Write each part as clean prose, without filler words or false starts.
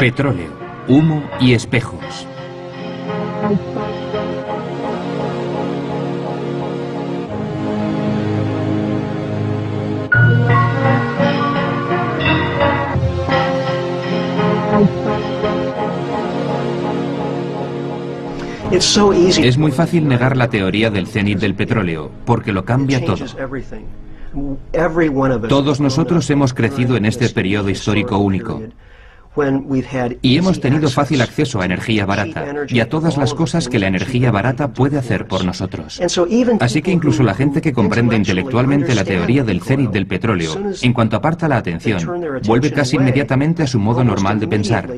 Petróleo, humo y espejos. Es muy fácil negar la teoría del cenit del petróleo, porque lo cambia todo. Todos nosotros hemos crecido en este periodo histórico único y hemos tenido fácil acceso a energía barata y a todas las cosas que la energía barata puede hacer por nosotros. Así que incluso la gente que comprende intelectualmente la teoría del cenit del petróleo, en cuanto aparta la atención, vuelve casi inmediatamente a su modo normal de pensar.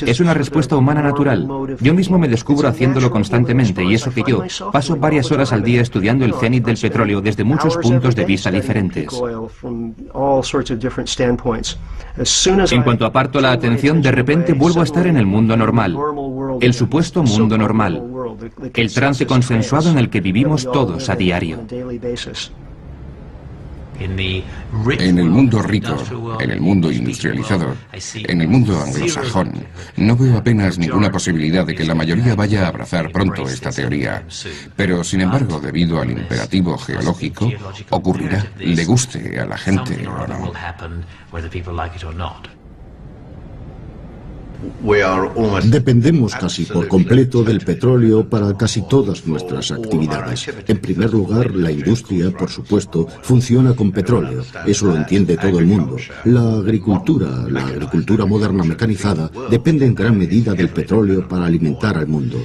Es una respuesta humana natural. Yo mismo me descubro haciéndolo constantemente, y eso que yo paso varias horas al día estudiando el cenit del petróleo desde muchos puntos de vista diferentes. En cuanto aparto la atención, de repente vuelvo a estar en el mundo normal, el supuesto mundo normal, el trance consensuado en el que vivimos todos a diario. En el mundo rico, en el mundo industrializado, en el mundo anglosajón, no veo apenas ninguna posibilidad de que la mayoría vaya a abrazar pronto esta teoría. Pero, sin embargo, debido al imperativo geológico, ocurrirá, le guste a la gente o no. Dependemos casi por completo del petróleo para casi todas nuestras actividades. En primer lugar, la industria, por supuesto, funciona con petróleo. Eso lo entiende todo el mundo. La agricultura moderna mecanizada, depende en gran medida del petróleo para alimentar al mundo.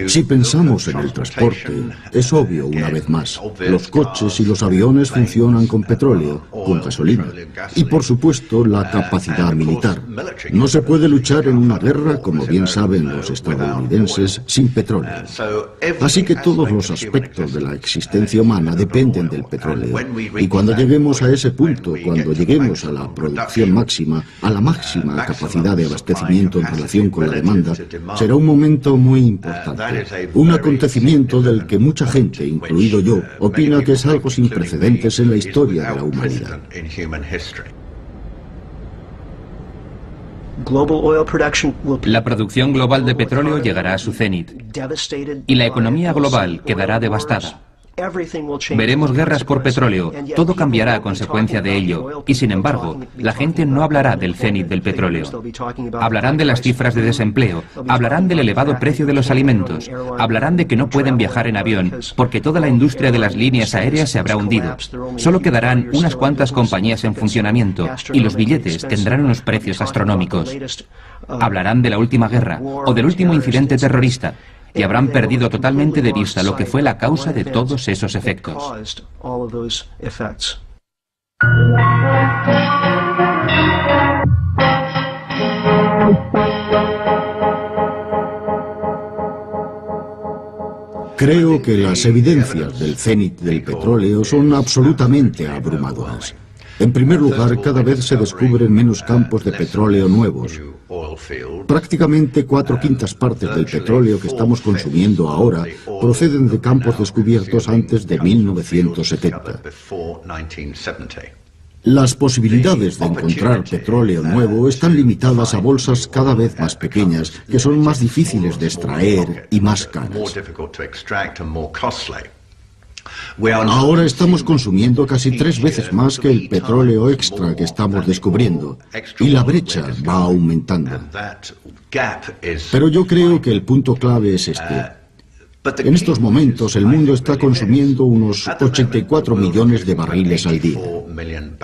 Si pensamos en el transporte, es obvio una vez más, los coches y los aviones funcionan con petróleo, con gasolina. Y por supuesto la capacidad militar. No se puede luchar en una guerra, como bien saben los estadounidenses, sin petróleo. Así que todos los aspectos de la existencia humana dependen del petróleo. Y cuando lleguemos a ese punto, cuando lleguemos a la producción máxima, a la máxima capacidad de abastecimiento en relación con la demanda, será un momento muy importante, un acontecimiento del que mucha gente, incluido yo, opina que es algo sin precedentes en la historia de la humanidad. La producción global de petróleo llegará a su cenit y la economía global quedará devastada. Veremos guerras por petróleo, todo cambiará a consecuencia de ello, y sin embargo, la gente no hablará del cenit del petróleo. Hablarán de las cifras de desempleo, hablarán del elevado precio de los alimentos, hablarán de que no pueden viajar en avión, porque toda la industria de las líneas aéreas se habrá hundido. Solo quedarán unas cuantas compañías en funcionamiento, y los billetes tendrán unos precios astronómicos. Hablarán de la última guerra, o del último incidente terrorista, y habrán perdido totalmente de vista lo que fue la causa de todos esos efectos. Creo que las evidencias del cenit del petróleo son absolutamente abrumadoras. En primer lugar, cada vez se descubren menos campos de petróleo nuevos. Prácticamente 4/5 partes del petróleo que estamos consumiendo ahora proceden de campos descubiertos antes de 1970. Las posibilidades de encontrar petróleo nuevo están limitadas a bolsas cada vez más pequeñas, que son más difíciles de extraer y más caras. Ahora estamos consumiendo casi 3 veces más que el petróleo extra que estamos descubriendo, y la brecha va aumentando. Pero yo creo que el punto clave es este. En estos momentos el mundo está consumiendo unos 84 millones de barriles al día.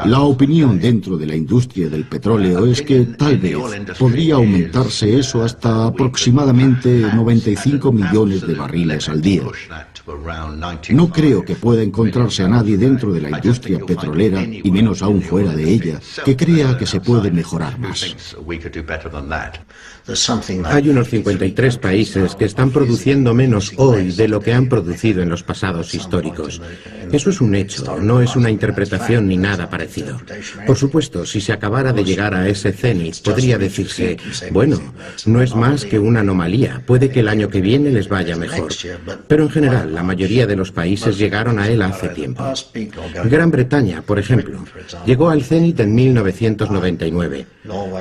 La opinión dentro de la industria del petróleo es que tal vez podría aumentarse eso hasta aproximadamente 95 millones de barriles al día. No creo que pueda encontrarse a nadie dentro de la industria petrolera, y menos aún fuera de ella, que crea que se puede mejorar más. Hay unos 53 países que están produciendo menos hoy hoy de lo que han producido en los pasados históricos. Eso es un hecho, no es una interpretación ni nada parecido. Por supuesto, si se acabara de llegar a ese cenit, podría decirse, bueno, no es más que una anomalía, puede que el año que viene les vaya mejor. Pero en general, la mayoría de los países llegaron a él hace tiempo. Gran Bretaña, por ejemplo, llegó al cenit en 1999.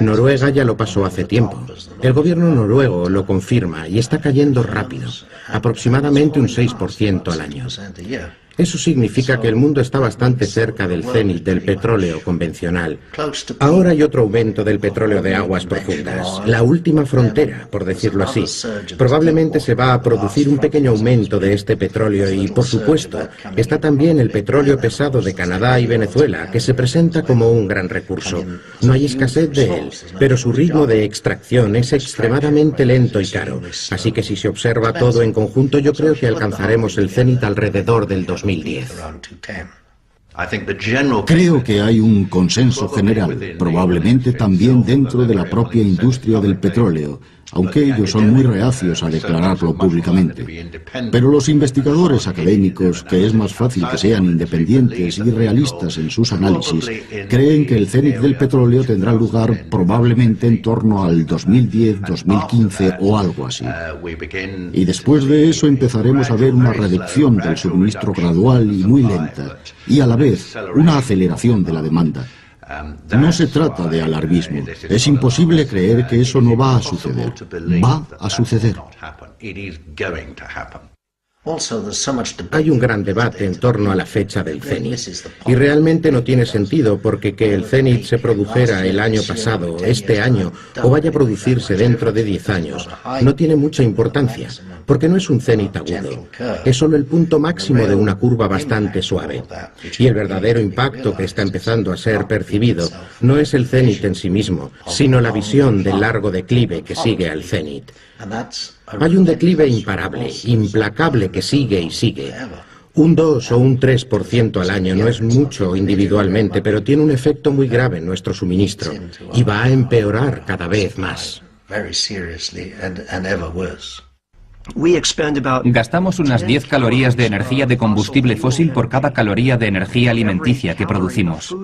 Noruega ya lo pasó hace tiempo. El gobierno noruego lo confirma y está cayendo rápido, aproximadamente un 6% al año. Eso significa que el mundo está bastante cerca del cenit del petróleo convencional. Ahora hay otro aumento del petróleo de aguas profundas, la última frontera, por decirlo así. Probablemente se va a producir un pequeño aumento de este petróleo y, por supuesto, está también el petróleo pesado de Canadá y Venezuela, que se presenta como un gran recurso. No hay escasez de él, pero su ritmo de extracción es extremadamente lento y caro. Así que si se observa todo en conjunto, yo creo que alcanzaremos el cenit alrededor del 2010. Creo que hay un consenso general, probablemente también dentro de la propia industria del petróleo, aunque ellos son muy reacios a declararlo públicamente. Pero los investigadores académicos, que es más fácil que sean independientes y realistas en sus análisis, creen que el cenit del petróleo tendrá lugar probablemente en torno al 2010, 2015 o algo así. Y después de eso empezaremos a ver una reducción del suministro gradual y muy lenta, y a la vez una aceleración de la demanda. No se trata de alarmismo. Es imposible creer que eso no va a suceder. Va a suceder. Hay un gran debate en torno a la fecha del cenit. Y realmente no tiene sentido porque que el cenit se produjera el año pasado, este año, o vaya a producirse dentro de 10 años, no tiene mucha importancia, porque no es un cenit agudo. Es solo el punto máximo de una curva bastante suave. Y el verdadero impacto que está empezando a ser percibido no es el cenit en sí mismo, sino la visión del largo declive que sigue al cenit. Hay un declive imparable, implacable que sigue y sigue. Un 2 o un 3% al año no es mucho individualmente, pero tiene un efecto muy grave en nuestro suministro y va a empeorar cada vez más. Gastamos unas 10 calorías de energía de combustible fósil por cada caloría de energía alimenticia que producimos.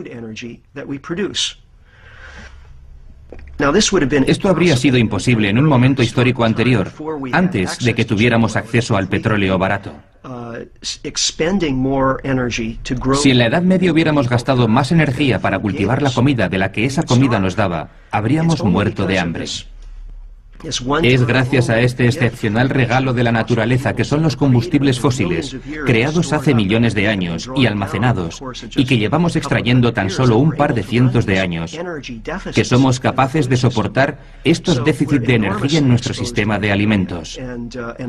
Esto habría sido imposible en un momento histórico anterior, antes de que tuviéramos acceso al petróleo barato. Si en la Edad Media hubiéramos gastado más energía para cultivar la comida de la que esa comida nos daba, habríamos muerto de hambre. Es gracias a este excepcional regalo de la naturaleza que son los combustibles fósiles, creados hace millones de años y almacenados, y que llevamos extrayendo tan solo un par de cientos de años, que somos capaces de soportar estos déficits de energía en nuestro sistema de alimentos.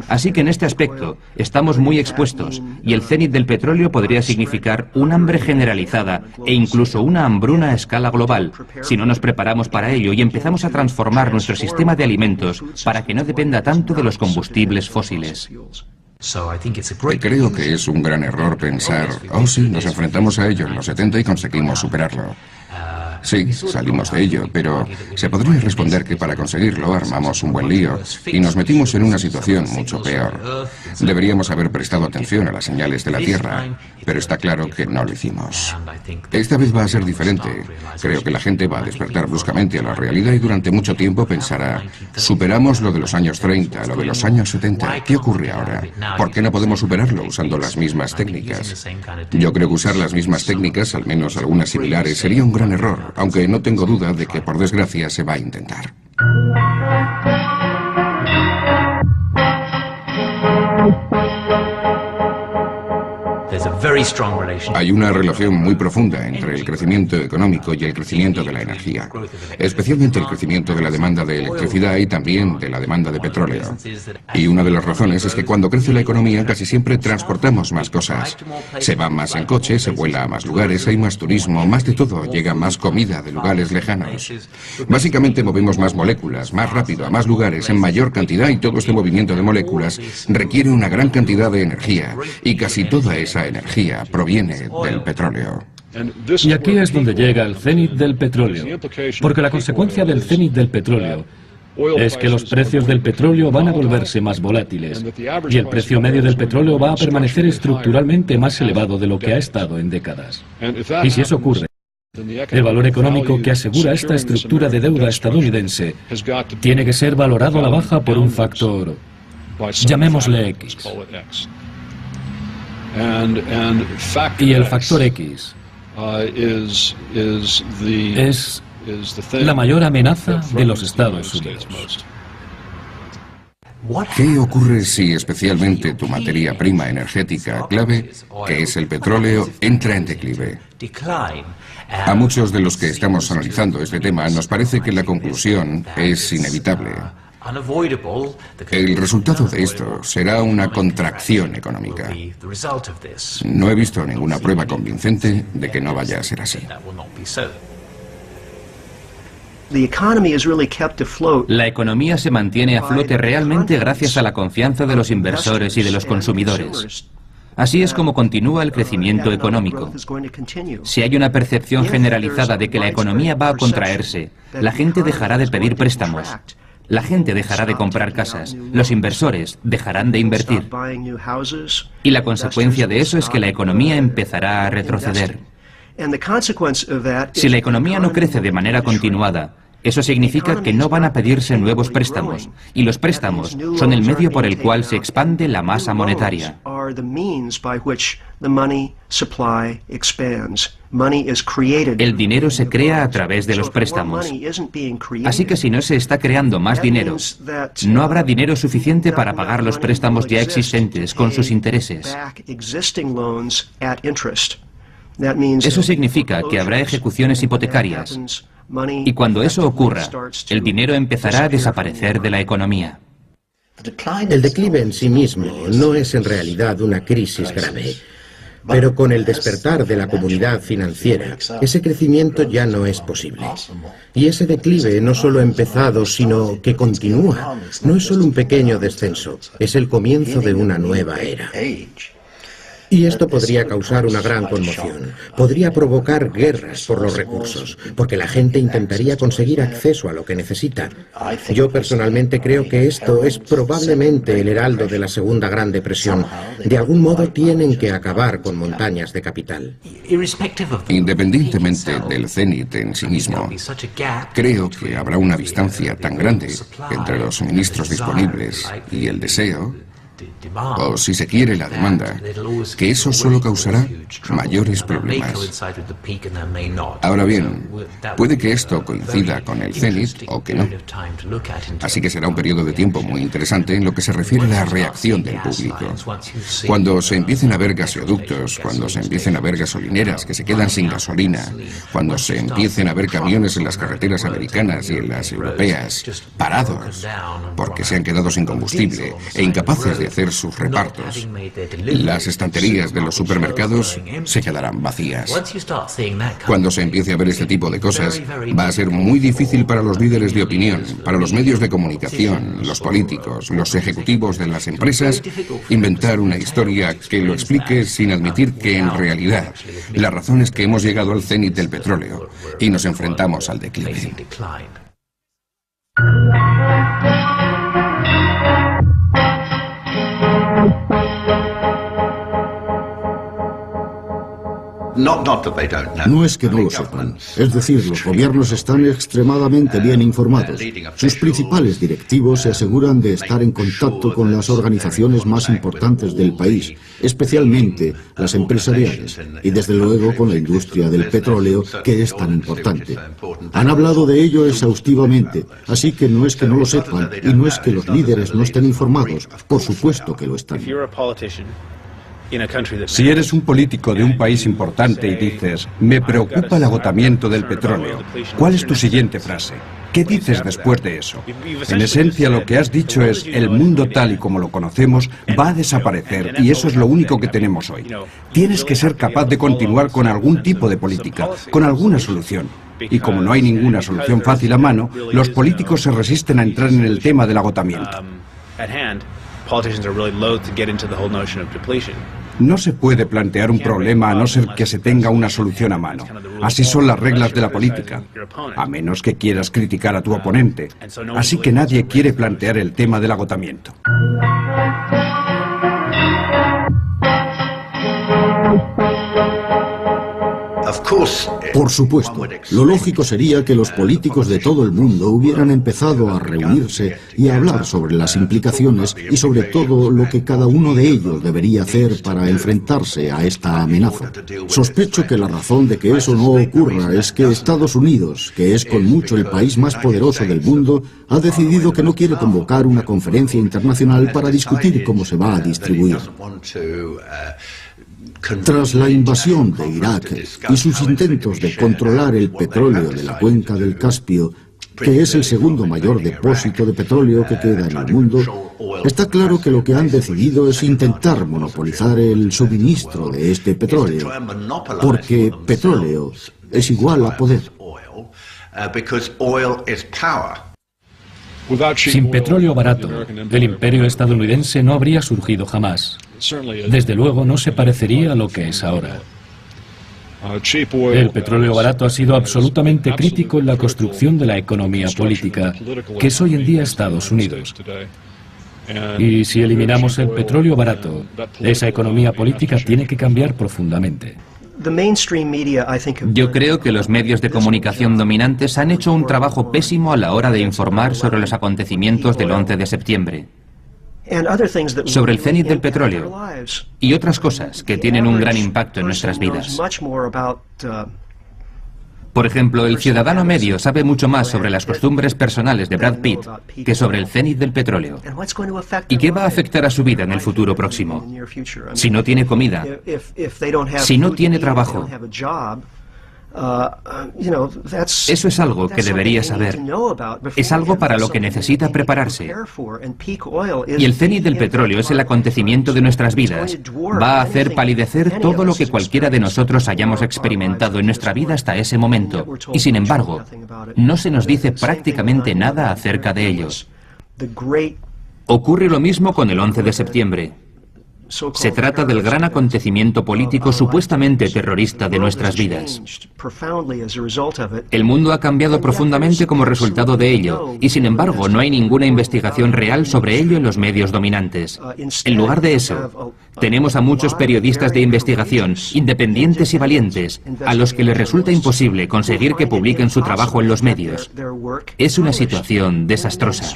Así que en este aspecto estamos muy expuestos, y el cenit del petróleo podría significar un hambre generalizada e incluso una hambruna a escala global, si no nos preparamos para ello y empezamos a transformar nuestro sistema de alimentos para que no dependa tanto de los combustibles fósiles. Creo que es un gran error pensar, oh sí, nos enfrentamos a ello en los 70 y conseguimos superarlo. Sí, salimos de ello, pero se podría responder que para conseguirlo armamos un buen lío y nos metimos en una situación mucho peor. Deberíamos haber prestado atención a las señales de la Tierra, pero está claro que no lo hicimos. Esta vez va a ser diferente. Creo que la gente va a despertar bruscamente a la realidad y durante mucho tiempo pensará, superamos lo de los años 30, lo de los años 70, ¿qué ocurre ahora? ¿Por qué no podemos superarlo usando las mismas técnicas? Yo creo que usar las mismas técnicas, al menos algunas similares, sería un gran error, aunque no tengo duda de que por desgracia se va a intentar. Hay una relación muy profunda entre el crecimiento económico y el crecimiento de la energía, especialmente el crecimiento de la demanda de electricidad y también de la demanda de petróleo. Y una de las razones es que cuando crece la economía casi siempre transportamos más cosas. Se va más en coche, se vuela a más lugares, hay más turismo, más de todo, llega más comida de lugares lejanos. Básicamente movemos más moléculas, más rápido, a más lugares, en mayor cantidad y todo este movimiento de moléculas requiere una gran cantidad de energía y casi toda esa energía proviene del petróleo. Y aquí es donde llega el cenit del petróleo, porque la consecuencia del cenit del petróleo es que los precios del petróleo van a volverse más volátiles y el precio medio del petróleo va a permanecer estructuralmente más elevado de lo que ha estado en décadas. Y si eso ocurre, el valor económico que asegura esta estructura de deuda estadounidense tiene que ser valorado a la baja por un factor, llamémosle X. Y el factor X es la mayor amenaza de los Estados Unidos. ¿Qué ocurre si especialmente tu materia prima energética clave, que es el petróleo, entra en declive? A muchos de los que estamos analizando este tema nos parece que la conclusión es inevitable. El resultado de esto será una contracción económica. No he visto ninguna prueba convincente de que no vaya a ser así. La economía se mantiene a flote realmente gracias a la confianza de los inversores y de los consumidores. Así es como continúa el crecimiento económico. Si hay una percepción generalizada de que la economía va a contraerse, la gente dejará de pedir préstamos, la gente dejará de comprar casas, los inversores dejarán de invertir. Y la consecuencia de eso es que la economía empezará a retroceder. Si la economía no crece de manera continuada, eso significa que no van a pedirse nuevos préstamos, y los préstamos son el medio por el cual se expande la masa monetaria. El dinero se crea a través de los préstamos. Así que si no se está creando más dinero, no habrá dinero suficiente para pagar los préstamos ya existentes con sus intereses. Eso significa que habrá ejecuciones hipotecarias. Y cuando eso ocurra, el dinero empezará a desaparecer de la economía. El declive en sí mismo no es en realidad una crisis grave, pero con el despertar de la comunidad financiera, ese crecimiento ya no es posible. Y ese declive no solo ha empezado, sino que continúa. No es solo un pequeño descenso, es el comienzo de una nueva era. Y esto podría causar una gran conmoción. Podría provocar guerras por los recursos, porque la gente intentaría conseguir acceso a lo que necesita. Yo personalmente creo que esto es probablemente el heraldo de la Segunda Gran Depresión. De algún modo tienen que acabar con montañas de capital. Independientemente del cenit en sí mismo, creo que habrá una distancia tan grande entre los suministros disponibles y el deseo, o si se quiere la demanda, que eso solo causará mayores problemas. Ahora bien, puede que esto coincida con el cenit o que no. Así que será un periodo de tiempo muy interesante en lo que se refiere a la reacción del público. Cuando se empiecen a ver gasoductos, cuando se empiecen a ver gasolineras que se quedan sin gasolina, cuando se empiecen a ver camiones en las carreteras americanas y en las europeas parados porque se han quedado sin combustible e incapaces de hacer sus repartos, las estanterías de los supermercados se quedarán vacías. Cuando se empiece a ver este tipo de cosas, va a ser muy difícil para los líderes de opinión, para los medios de comunicación, los políticos, los ejecutivos de las empresas, inventar una historia que lo explique sin admitir que en realidad la razón es que hemos llegado al cenit del petróleo y nos enfrentamos al declive. No es que no lo sepan, es decir, los gobiernos están extremadamente bien informados. Sus principales directivos se aseguran de estar en contacto con las organizaciones más importantes del país, especialmente las empresariales, y desde luego con la industria del petróleo, que es tan importante. Han hablado de ello exhaustivamente, así que no es que no lo sepan y no es que los líderes no estén informados, por supuesto que lo están. Si eres un político de un país importante y dices, me preocupa el agotamiento del petróleo, ¿cuál es tu siguiente frase? ¿Qué dices después de eso? En esencia, lo que has dicho es, el mundo tal y como lo conocemos va a desaparecer y eso es lo único que tenemos hoy. Tienes que ser capaz de continuar con algún tipo de política, con alguna solución. Y como no hay ninguna solución fácil a mano, los políticos se resisten a entrar en el tema del agotamiento. No se puede plantear un problema a no ser que se tenga una solución a mano. Así son las reglas de la política, a menos que quieras criticar a tu oponente. Así que nadie quiere plantear el tema del agotamiento. Por supuesto, lo lógico sería que los políticos de todo el mundo hubieran empezado a reunirse y a hablar sobre las implicaciones y sobre todo lo que cada uno de ellos debería hacer para enfrentarse a esta amenaza. Sospecho que la razón de que eso no ocurra es que Estados Unidos, que es con mucho el país más poderoso del mundo, ha decidido que no quiere convocar una conferencia internacional para discutir cómo se va a distribuir. Tras la invasión de Irak y sus intentos de controlar el petróleo de la cuenca del Caspio, que es el segundo mayor depósito de petróleo que queda en el mundo, está claro que lo que han decidido es intentar monopolizar el suministro de este petróleo, porque petróleo es igual a poder. Sin petróleo barato, el imperio estadounidense no habría surgido jamás. Desde luego no se parecería a lo que es ahora. El petróleo barato ha sido absolutamente crítico en la construcción de la economía política, que es hoy en día Estados Unidos. Y si eliminamos el petróleo barato, esa economía política tiene que cambiar profundamente. Yo creo que los medios de comunicación dominantes han hecho un trabajo pésimo a la hora de informar sobre los acontecimientos del 11 de septiembre, sobre el cenit del petróleo y otras cosas que tienen un gran impacto en nuestras vidas. Por ejemplo, el ciudadano medio sabe mucho más sobre las costumbres personales de Brad Pitt que sobre el cenit del petróleo. ¿Y qué va a afectar a su vida en el futuro próximo? Si no tiene comida, si no tiene trabajo. Eso es algo que debería saber. Es algo para lo que necesita prepararse. Y el cenit del petróleo es el acontecimiento de nuestras vidas. Va a hacer palidecer todo lo que cualquiera de nosotros hayamos experimentado en nuestra vida hasta ese momento. Y sin embargo, no se nos dice prácticamente nada acerca de ellos. Ocurre lo mismo con el 11 de septiembre. Se trata del gran acontecimiento político supuestamente terrorista de nuestras vidas. El mundo ha cambiado profundamente como resultado de ello, y sin embargo no hay ninguna investigación real sobre ello en los medios dominantes. En lugar de eso, tenemos a muchos periodistas de investigación, independientes y valientes, a los que les resulta imposible conseguir que publiquen su trabajo en los medios. Es una situación desastrosa.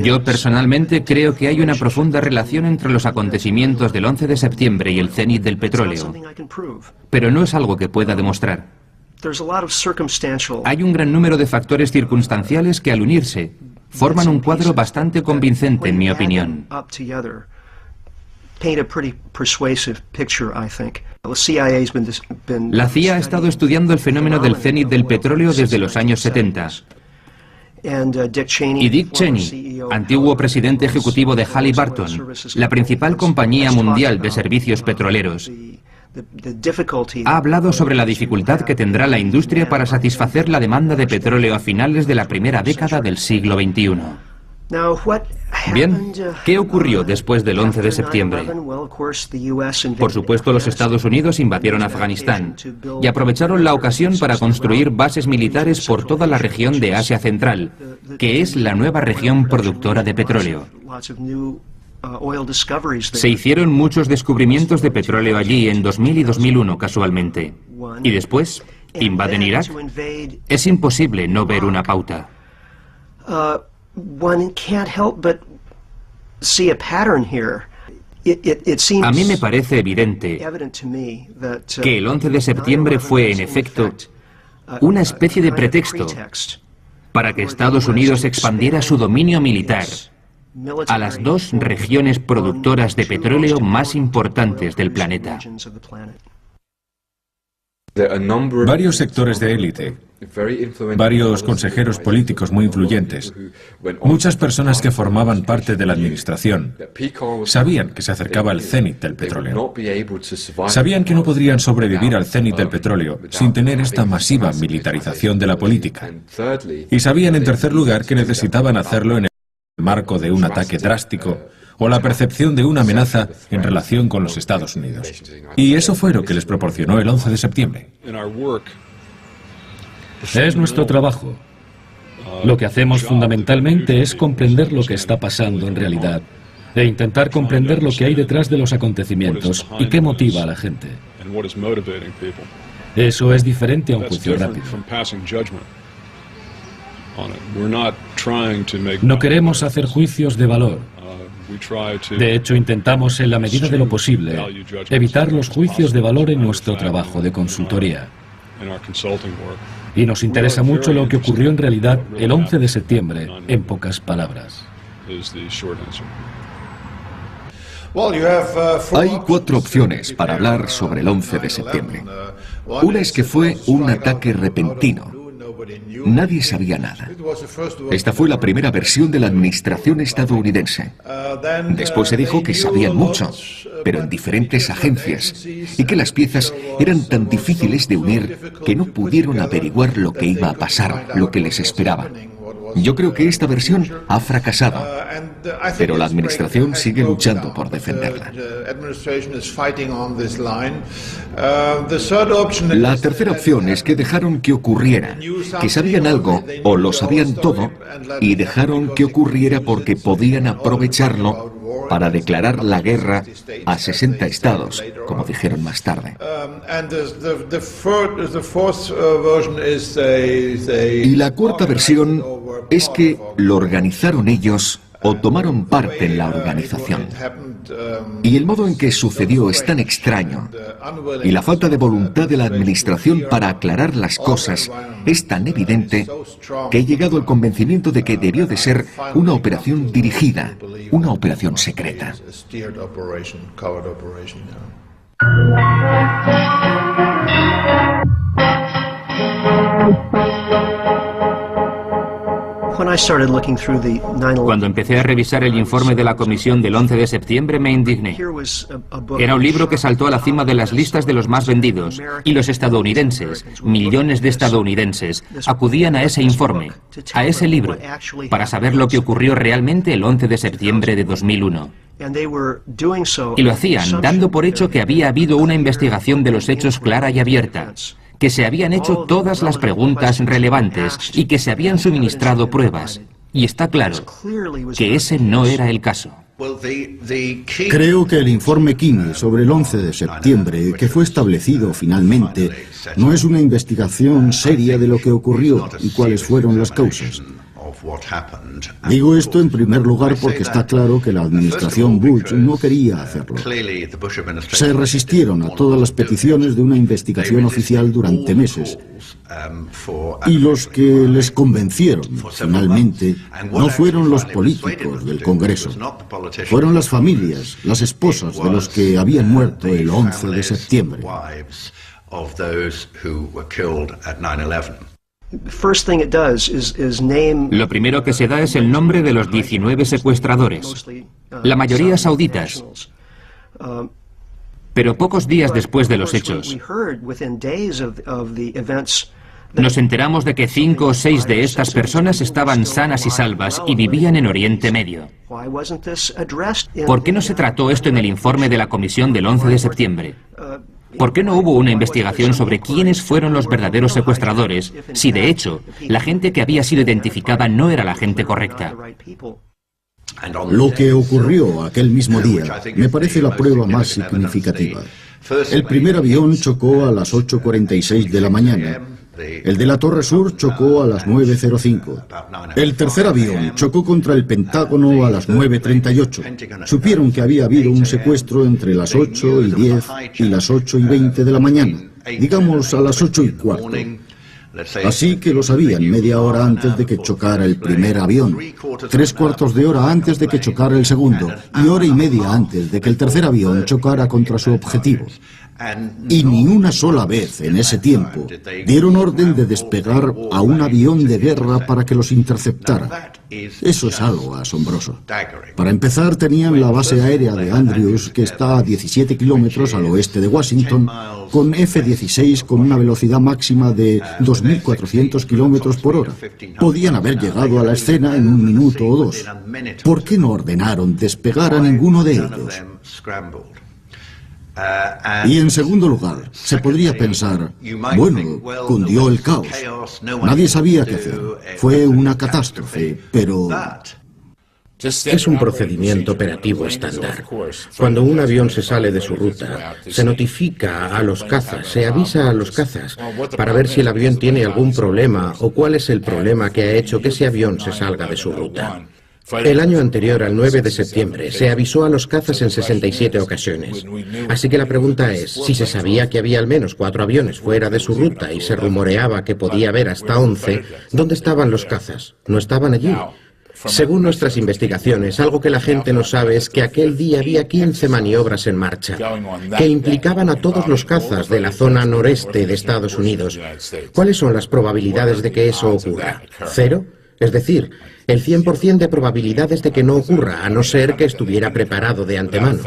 Yo personalmente creo que hay una profunda relación entre los acontecimientos del 11 de septiembre y el cenit del petróleo, pero no es algo que pueda demostrar. Hay un gran número de factores circunstanciales que al unirse forman un cuadro bastante convincente, en mi opinión. La CIA ha estado estudiando el fenómeno del cenit del petróleo desde los años 70. Y Dick Cheney, antiguo presidente ejecutivo de Halliburton, la principal compañía mundial de servicios petroleros, ha hablado sobre la dificultad que tendrá la industria para satisfacer la demanda de petróleo a finales de la primera década del siglo XXI. Bien, ¿qué ocurrió después del 11 de septiembre? Por supuesto, los Estados Unidos invadieron Afganistán y aprovecharon la ocasión para construir bases militares por toda la región de Asia Central, que es la nueva región productora de petróleo. Se hicieron muchos descubrimientos de petróleo allí en 2000 y 2001 casualmente. Y después, ¿invaden Irak? Es imposible no ver una pauta. A mí me parece evidente que el 11 de septiembre fue, en efecto, una especie de pretexto para que Estados Unidos expandiera su dominio militar a las dos regiones productoras de petróleo más importantes del planeta. Varios sectores de élite, varios consejeros políticos muy influyentes, muchas personas que formaban parte de la administración, sabían que se acercaba el cenit del petróleo. Sabían que no podrían sobrevivir al cenit del petróleo sin tener esta masiva militarización de la política. Y sabían, en tercer lugar, que necesitaban hacerlo en el marco de un ataque drástico o la percepción de una amenaza en relación con los Estados Unidos. Y eso fue lo que les proporcionó el 11 de septiembre. Es nuestro trabajo. Lo que hacemos fundamentalmente es comprender lo que está pasando en realidad e intentar comprender lo que hay detrás de los acontecimientos y qué motiva a la gente. Eso es diferente a un juicio rápido. No queremos hacer juicios de valor. De hecho, intentamos, en la medida de lo posible, evitar los juicios de valor en nuestro trabajo de consultoría. Y nos interesa mucho lo que ocurrió en realidad el 11 de septiembre, en pocas palabras. Hay 4 opciones para hablar sobre el 11 de septiembre. Una es que fue un ataque repentino. Nadie sabía nada. Esta fue la primera versión de la administración estadounidense. Después se dijo que sabían mucho, pero en diferentes agencias, y que las piezas eran tan difíciles de unir que no pudieron averiguar lo que iba a pasar, lo que les esperaba. Yo creo que esta versión ha fracasado, pero la administración sigue luchando por defenderla. La tercera opción es que dejaron que ocurriera, que sabían algo o lo sabían todo y dejaron que ocurriera porque podían aprovecharlo para declarar la guerra a 60 estados, como dijeron más tarde. Y la cuarta versión es que lo organizaron ellos o tomaron parte en la organización. Y el modo en que sucedió es tan extraño, y la falta de voluntad de la administración para aclarar las cosas es tan evidente, que he llegado al convencimiento de que debió de ser una operación dirigida, una operación secreta. Cuando empecé a revisar el informe de la comisión del 11 de septiembre me indigné. Era un libro que saltó a la cima de las listas de los más vendidos, y los estadounidenses, millones de estadounidenses, acudían a ese informe, a ese libro, para saber lo que ocurrió realmente el 11 de septiembre de 2001. Y lo hacían dando por hecho que había habido una investigación de los hechos clara y abierta, que se habían hecho todas las preguntas relevantes y que se habían suministrado pruebas. Y está claro que ese no era el caso. Creo que el informe Kinney sobre el 11 de septiembre, que fue establecido finalmente, no es una investigación seria de lo que ocurrió y cuáles fueron las causas. Digo esto en primer lugar porque está claro que la administración Bush no quería hacerlo. Se resistieron a todas las peticiones de una investigación oficial durante meses. Y los que les convencieron, finalmente, no fueron los políticos del Congreso. Fueron las familias, las esposas de los que habían muerto el 11 de septiembre. Lo primero que se da es el nombre de los 19 secuestradores, la mayoría sauditas. Pero pocos días después de los hechos, nos enteramos de que 5 o 6 de estas personas estaban sanas y salvas y vivían en Oriente Medio. ¿Por qué no se trató esto en el informe de la comisión del 11 de septiembre? ¿Por qué no hubo una investigación sobre quiénes fueron los verdaderos secuestradores, si de hecho la gente que había sido identificada no era la gente correcta? Lo que ocurrió aquel mismo día me parece la prueba más significativa. El primer avión chocó a las 8:46 de la mañana. El de la Torre Sur chocó a las 9:05. El tercer avión chocó contra el Pentágono a las 9:38. Supieron que había habido un secuestro entre las 8:10 y las 8:20 de la mañana, digamos a las 8:15. Así que lo sabían media hora antes de que chocara el primer avión, 3/4 de hora antes de que chocara el segundo y hora y media antes de que el tercer avión chocara contra su objetivo. Y ni una sola vez en ese tiempo dieron orden de despegar a un avión de guerra para que los interceptara. Eso es algo asombroso. Para empezar, tenían la base aérea de Andrews, que está a 17 kilómetros al oeste de Washington, con F-16 con una velocidad máxima de 2.400 kilómetros por hora. Podían haber llegado a la escena en 1 minuto o 2. ¿Por qué no ordenaron despegar a ninguno de ellos? Y en segundo lugar, se podría pensar, bueno, cundió el caos. Nadie sabía qué hacer. Fue una catástrofe, pero... Es un procedimiento operativo estándar. Cuando un avión se sale de su ruta, se notifica a los cazas, se avisa a los cazas para ver si el avión tiene algún problema o cuál es el problema que ha hecho que ese avión se salga de su ruta. El año anterior, al 9 de septiembre, se avisó a los cazas en 67 ocasiones. Así que la pregunta es, si se sabía que había al menos 4 aviones fuera de su ruta y se rumoreaba que podía haber hasta 11, ¿dónde estaban los cazas? ¿No estaban allí? Según nuestras investigaciones, algo que la gente no sabe es que aquel día había 15 maniobras en marcha, que implicaban a todos los cazas de la zona noreste de Estados Unidos. ¿Cuáles son las probabilidades de que eso ocurra? ¿0? Es decir, el 100% de probabilidades de que no ocurra, a no ser que estuviera preparado de antemano.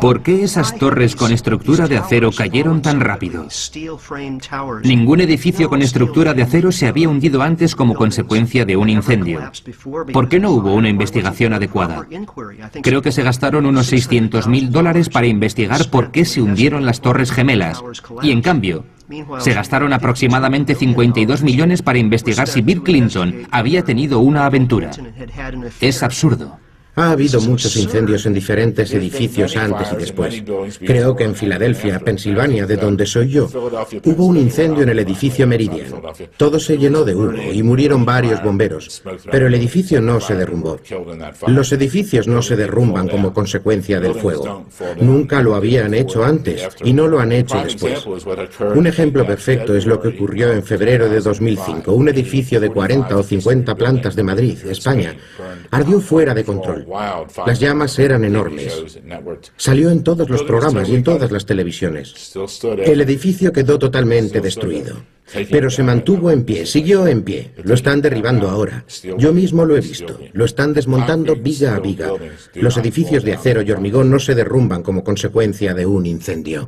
¿Por qué esas torres con estructura de acero cayeron tan rápido? Ningún edificio con estructura de acero se había hundido antes como consecuencia de un incendio. ¿Por qué no hubo una investigación adecuada? Creo que se gastaron unos $600.000 para investigar por qué se hundieron las Torres Gemelas. Y en cambio, se gastaron aproximadamente 52 millones para investigar si Bill Clinton había tenido una aventura. Es absurdo. Ha habido muchos incendios en diferentes edificios antes y después. Creo que en Filadelfia, Pensilvania, de donde soy yo, hubo un incendio en el edificio Meridian. Todo se llenó de humo y murieron varios bomberos, pero el edificio no se derrumbó. Los edificios no se derrumban como consecuencia del fuego. Nunca lo habían hecho antes y no lo han hecho después. Un ejemplo perfecto es lo que ocurrió en febrero de 2005. Un edificio de 40 o 50 plantas de Madrid, España, ardió fuera de control. Las llamas eran enormes. Salió en todos los programas y en todas las televisiones. El edificio quedó totalmente destruido. Pero se mantuvo en pie, siguió en pie. Lo están derribando ahora. Yo mismo lo he visto. Lo están desmontando viga a viga. Los edificios de acero y hormigón no se derrumban como consecuencia de un incendio.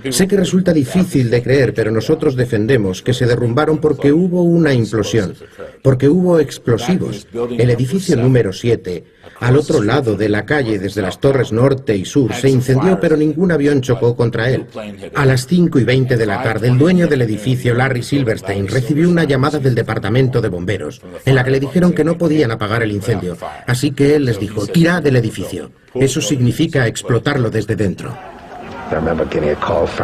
Sé que resulta difícil de creer, pero nosotros defendemos que se derrumbaron porque hubo una implosión, porque hubo explosivos. El edificio número 7, al otro lado de la calle, desde las torres norte y sur, se incendió, pero ningún avión chocó contra él. A las 5:20 de la tarde, el dueño del edificio, Larry Silverstein, recibió una llamada del departamento de bomberos, en la que le dijeron que no podían apagar el incendio. Así que él les dijo, tirad del edificio. Eso significa explotarlo desde dentro.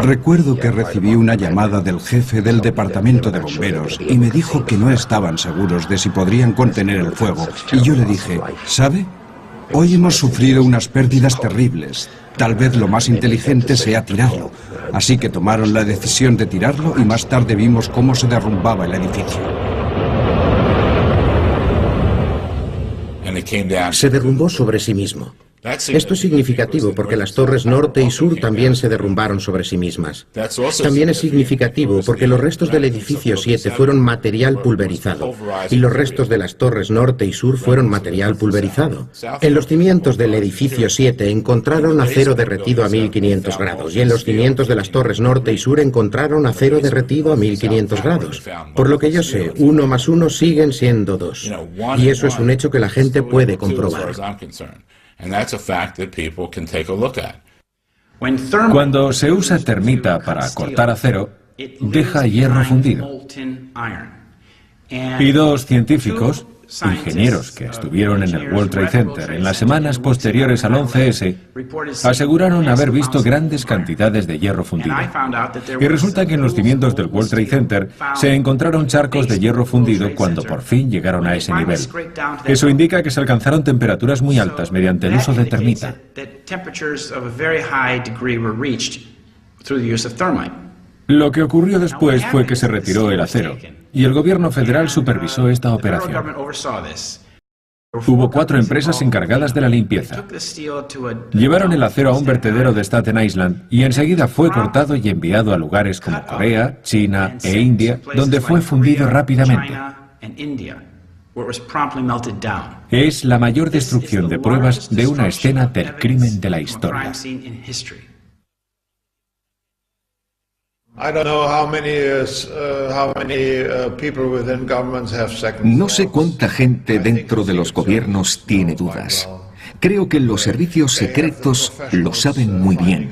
Recuerdo que recibí una llamada del jefe del departamento de bomberos y me dijo que no estaban seguros de si podrían contener el fuego. Y yo le dije, ¿sabe? Hoy hemos sufrido unas pérdidas terribles. Tal vez lo más inteligente sea tirarlo. Así que tomaron la decisión de tirarlo y más tarde vimos cómo se derrumbaba el edificio. Se derrumbó sobre sí mismo. Esto es significativo porque las torres norte y sur también se derrumbaron sobre sí mismas. También es significativo porque los restos del edificio 7 fueron material pulverizado y los restos de las torres norte y sur fueron material pulverizado. En los cimientos del edificio 7 encontraron acero derretido a 1500 grados y en los cimientos de las torres norte y sur encontraron acero derretido a 1500 grados. Por lo que yo sé, 1 más 1 siguen siendo 2. Y eso es un hecho que la gente puede comprobar. Cuando se usa termita para cortar acero, deja hierro fundido. Y 2 científicos ingenieros que estuvieron en el World Trade Center en las semanas posteriores al 11S aseguraron haber visto grandes cantidades de hierro fundido. Y resulta que en los cimientos del World Trade Center se encontraron charcos de hierro fundido cuando por fin llegaron a ese nivel. Eso indica que se alcanzaron temperaturas muy altas mediante el uso de termita. Lo que ocurrió después fue que se retiró el acero, y el gobierno federal supervisó esta operación. Hubo 4 empresas encargadas de la limpieza. Llevaron el acero a un vertedero de Staten Island y enseguida fue cortado y enviado a lugares como Corea, China e India, donde fue fundido rápidamente. Es la mayor destrucción de pruebas de una escena del crimen de la historia. No sé cuánta gente dentro de los gobiernos tiene dudas. Creo que los servicios secretos lo saben muy bien.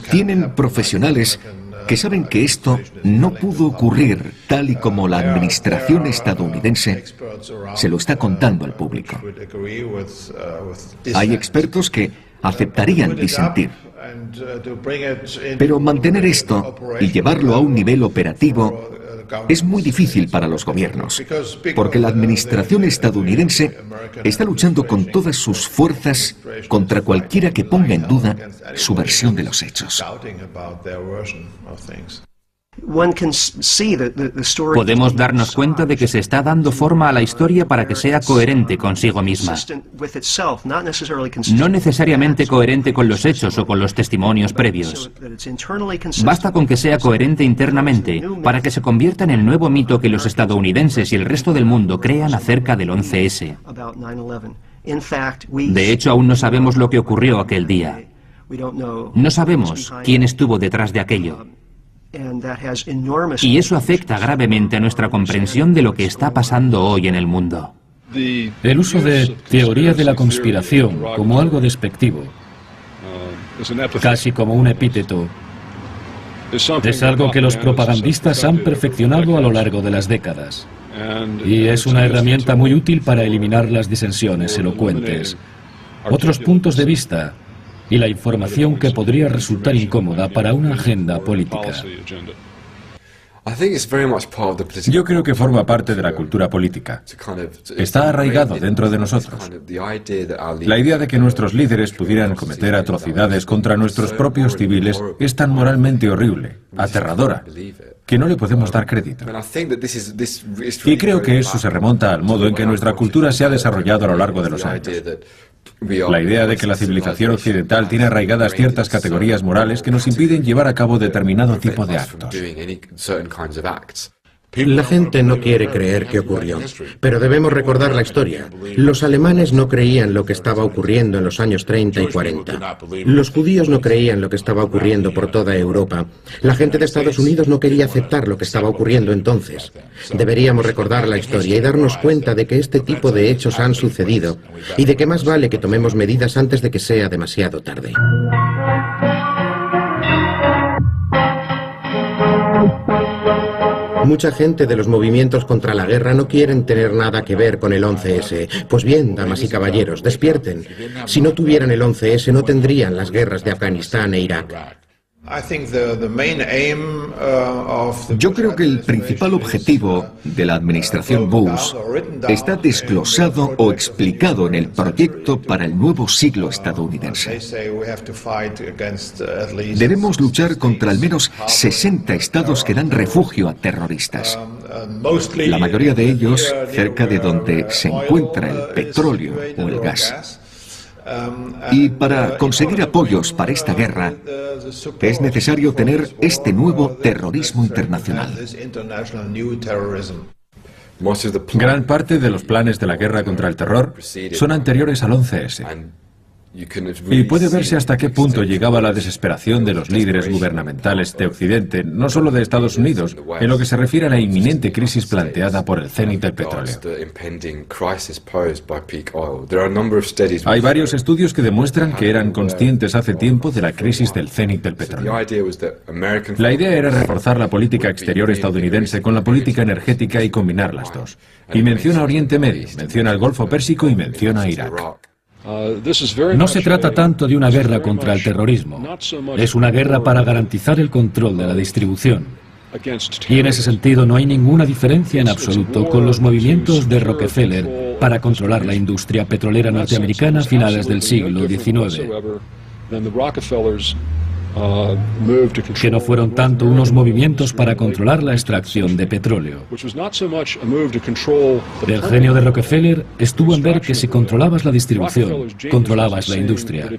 Tienen profesionales que saben que esto no pudo ocurrir tal y como la administración estadounidense se lo está contando al público. Hay expertos que aceptarían disentir. Pero mantener esto y llevarlo a un nivel operativo es muy difícil para los gobiernos, porque la administración estadounidense está luchando con todas sus fuerzas contra cualquiera que ponga en duda su versión de los hechos. Podemos darnos cuenta de que se está dando forma a la historia para que sea coherente consigo misma. No necesariamente coherente con los hechos o con los testimonios previos. Basta con que sea coherente internamente para que se convierta en el nuevo mito que los estadounidenses y el resto del mundo crean acerca del 11S. De hecho, aún no sabemos lo que ocurrió aquel día. No sabemos quién estuvo detrás de aquello. Y eso afecta gravemente a nuestra comprensión de lo que está pasando hoy en el mundo. El uso de teoría de la conspiración como algo despectivo, casi como un epíteto, es algo que los propagandistas han perfeccionado a lo largo de las décadas. Y es una herramienta muy útil para eliminar las disensiones elocuentes, otros puntos de vista y la información que podría resultar incómoda para una agenda política. Yo creo que forma parte de la cultura política. Está arraigado dentro de nosotros. La idea de que nuestros líderes pudieran cometer atrocidades contra nuestros propios civiles es tan moralmente horrible, aterradora, que no le podemos dar crédito. Y creo que eso se remonta al modo en que nuestra cultura se ha desarrollado a lo largo de los años. La idea de que la civilización occidental tiene arraigadas ciertas categorías morales que nos impiden llevar a cabo determinado tipo de actos. La gente no quiere creer que ocurrió, pero debemos recordar la historia. Los alemanes no creían lo que estaba ocurriendo en los años 30 y 40. Los judíos no creían lo que estaba ocurriendo por toda Europa. La gente de Estados Unidos no quería aceptar lo que estaba ocurriendo entonces. Deberíamos recordar la historia y darnos cuenta de que este tipo de hechos han sucedido y de que más vale que tomemos medidas antes de que sea demasiado tarde. Mucha gente de los movimientos contra la guerra no quieren tener nada que ver con el 11S. Pues bien, damas y caballeros, despierten. Si no tuvieran el 11S, no tendrían las guerras de Afganistán e Irak. Yo creo que el principal objetivo de la administración Bush está desglosado o explicado en el proyecto para el nuevo siglo estadounidense. Debemos luchar contra al menos 60 estados que dan refugio a terroristas. La mayoría de ellos cerca de donde se encuentra el petróleo o el gas. Y para conseguir apoyos para esta guerra, es necesario tener este nuevo terrorismo internacional. Gran parte de los planes de la guerra contra el terror son anteriores al 11S. Y puede verse hasta qué punto llegaba la desesperación de los líderes gubernamentales de Occidente, no solo de Estados Unidos, en lo que se refiere a la inminente crisis planteada por el cenit del petróleo. Hay varios estudios que demuestran que eran conscientes hace tiempo de la crisis del cenit del petróleo. La idea era reforzar la política exterior estadounidense con la política energética y combinar las dos. Y menciona Oriente Medio, menciona el Golfo Pérsico y menciona Irak. No se trata tanto de una guerra contra el terrorismo, es una guerra para garantizar el control de la distribución. Y en ese sentido no hay ninguna diferencia en absoluto con los movimientos de Rockefeller para controlar la industria petrolera norteamericana a finales del siglo XIX. Que no fueron tanto unos movimientos para controlar la extracción de petróleo. El genio de Rockefeller estuvo en ver que si controlabas la distribución, controlabas la industria.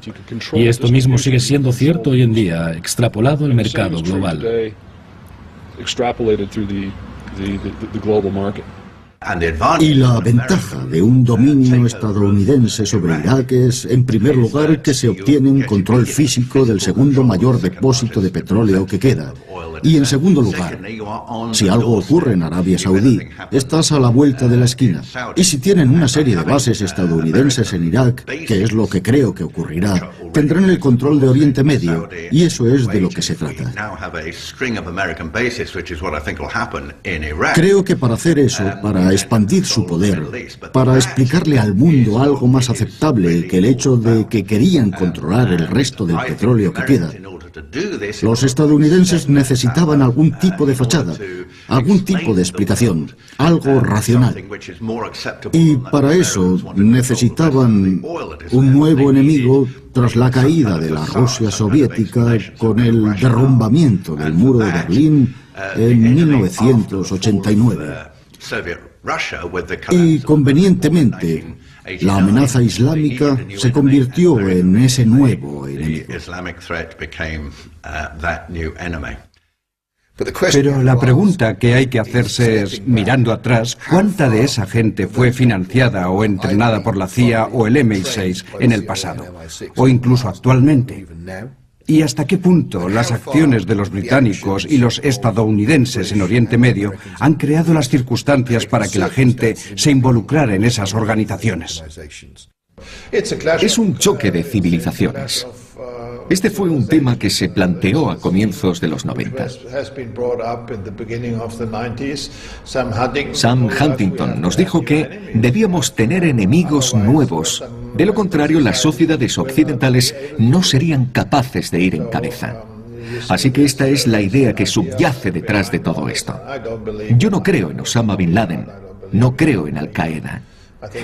Y esto mismo sigue siendo cierto hoy en día, extrapolado al mercado global. Y la ventaja de un dominio estadounidense sobre Irak es, en primer lugar, que se obtiene un control físico del segundo mayor depósito de petróleo que queda. Y en segundo lugar, si algo ocurre en Arabia Saudí, estás a la vuelta de la esquina. Y si tienen una serie de bases estadounidenses en Irak, que es lo que creo que ocurrirá, tendrán el control de Oriente Medio, y eso es de lo que se trata. Creo que para hacer eso, para expandir su poder, para explicarle al mundo algo más aceptable que el hecho de que querían controlar el resto del petróleo que queda, los estadounidenses necesitaban algún tipo de fachada, algún tipo de explicación, algo racional. Y para eso necesitaban un nuevo enemigo tras la caída de la Rusia soviética con el derrumbamiento del muro de Berlín en 1989. Y convenientemente, la amenaza islámica se convirtió en ese nuevo enemigo. Pero la pregunta que hay que hacerse es, mirando atrás, ¿cuánta de esa gente fue financiada o entrenada por la CIA o el MI6 en el pasado? O incluso actualmente. ¿Y hasta qué punto las acciones de los británicos y los estadounidenses en Oriente Medio han creado las circunstancias para que la gente se involucrara en esas organizaciones? Es un choque de civilizaciones. Este fue un tema que se planteó a comienzos de los 90. Sam Huntington nos dijo que debíamos tener enemigos nuevos. De lo contrario, las sociedades occidentales no serían capaces de ir en cabeza. Así que esta es la idea que subyace detrás de todo esto. Yo no creo en Osama Bin Laden, no creo en Al-Qaeda.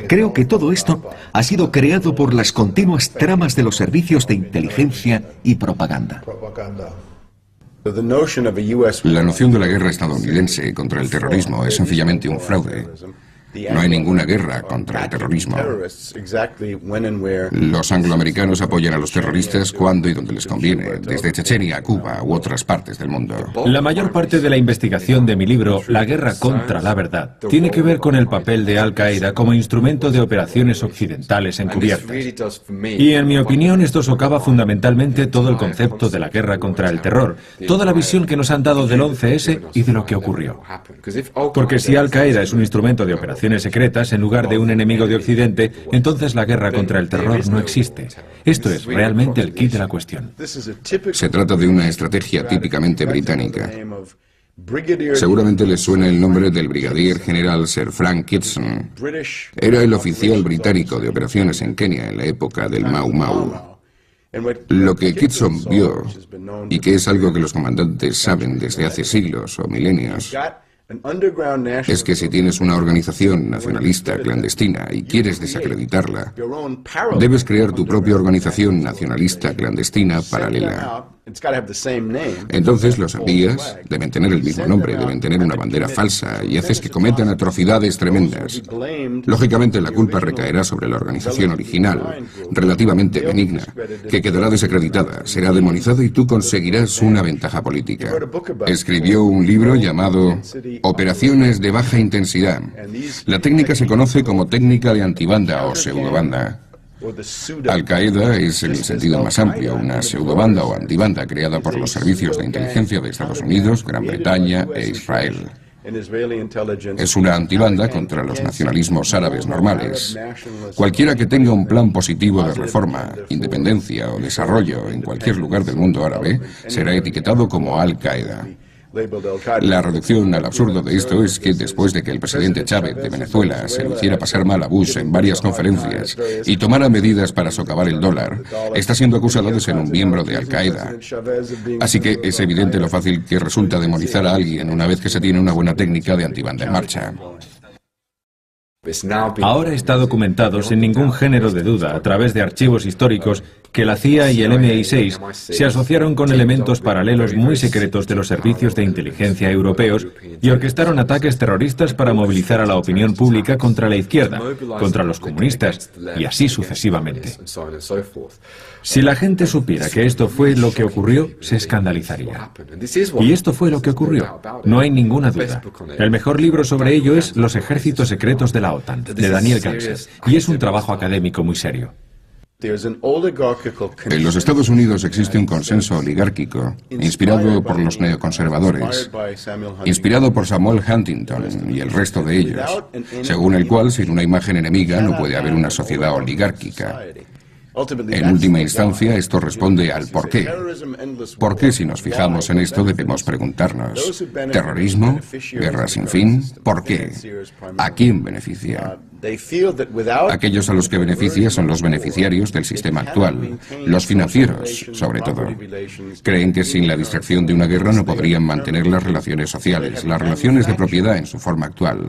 Creo que todo esto ha sido creado por las continuas tramas de los servicios de inteligencia y propaganda. La noción de la guerra estadounidense contra el terrorismo es sencillamente un fraude. No hay ninguna guerra contra el terrorismo. Los angloamericanos apoyan a los terroristas cuando y donde les conviene, desde Chechenia a Cuba u otras partes del mundo. La mayor parte de la investigación de mi libro, La guerra contra la verdad, tiene que ver con el papel de Al-Qaeda como instrumento de operaciones occidentales encubiertas. Y en mi opinión esto socava fundamentalmente todo el concepto de la guerra contra el terror, toda la visión que nos han dado del 11S y de lo que ocurrió. Porque si Al-Qaeda es un instrumento de operaciones secretas en lugar de un enemigo de Occidente, entonces la guerra contra el terror no existe. Esto es realmente el quid de la cuestión. Se trata de una estrategia típicamente británica. Seguramente les suena el nombre del brigadier general Sir Frank Kitson. Era el oficial británico de operaciones en Kenia en la época del Mau Mau. Lo que Kitson vio, y que es algo que los comandantes saben desde hace siglos o milenios, es que si tienes una organización nacionalista clandestina y quieres desacreditarla, debes crear tu propia organización nacionalista clandestina paralela. Entonces los envías, deben tener el mismo nombre, deben tener una bandera falsa y haces que cometan atrocidades tremendas. Lógicamente la culpa recaerá sobre la organización original, relativamente benigna, que quedará desacreditada, será demonizada y tú conseguirás una ventaja política. Escribió un libro llamado Operaciones de baja intensidad. La técnica se conoce como técnica de antibanda o pseudobanda. Al-Qaeda es, en el sentido más amplio, una pseudobanda o antibanda creada por los servicios de inteligencia de Estados Unidos, Gran Bretaña e Israel. Es una antibanda contra los nacionalismos árabes normales. Cualquiera que tenga un plan positivo de reforma, independencia o desarrollo en cualquier lugar del mundo árabe será etiquetado como Al-Qaeda. La reducción al absurdo de esto es que después de que el presidente Chávez de Venezuela se lo hiciera pasar mal a Bush en varias conferencias y tomara medidas para socavar el dólar, está siendo acusado de ser un miembro de Al-Qaeda. Así que es evidente lo fácil que resulta demonizar a alguien una vez que se tiene una buena técnica de antibanda en marcha. Ahora está documentado sin ningún género de duda, a través de archivos históricos, que la CIA y el MI6 se asociaron con elementos paralelos muy secretos de los servicios de inteligencia europeos y orquestaron ataques terroristas para movilizar a la opinión pública contra la izquierda, contra los comunistas, y así sucesivamente. Si la gente supiera que esto fue lo que ocurrió, se escandalizaría. Y esto fue lo que ocurrió, no hay ninguna duda. El mejor libro sobre ello es Los ejércitos secretos de la OTAN, de Daniel Ganser, y es un trabajo académico muy serio. En los Estados Unidos existe un consenso oligárquico, inspirado por los neoconservadores, inspirado por Samuel Huntington y el resto de ellos, según el cual sin una imagen enemiga no puede haber una sociedad oligárquica. En última instancia, esto responde al por qué. ¿Por qué, si nos fijamos en esto, debemos preguntarnos? ¿Terrorismo? ¿Guerra sin fin? ¿Por qué? ¿A quién beneficia? Aquellos a los que beneficia son los beneficiarios del sistema actual, los financieros, sobre todo. Creen que sin la distracción de una guerra no podrían mantener las relaciones sociales, las relaciones de propiedad en su forma actual.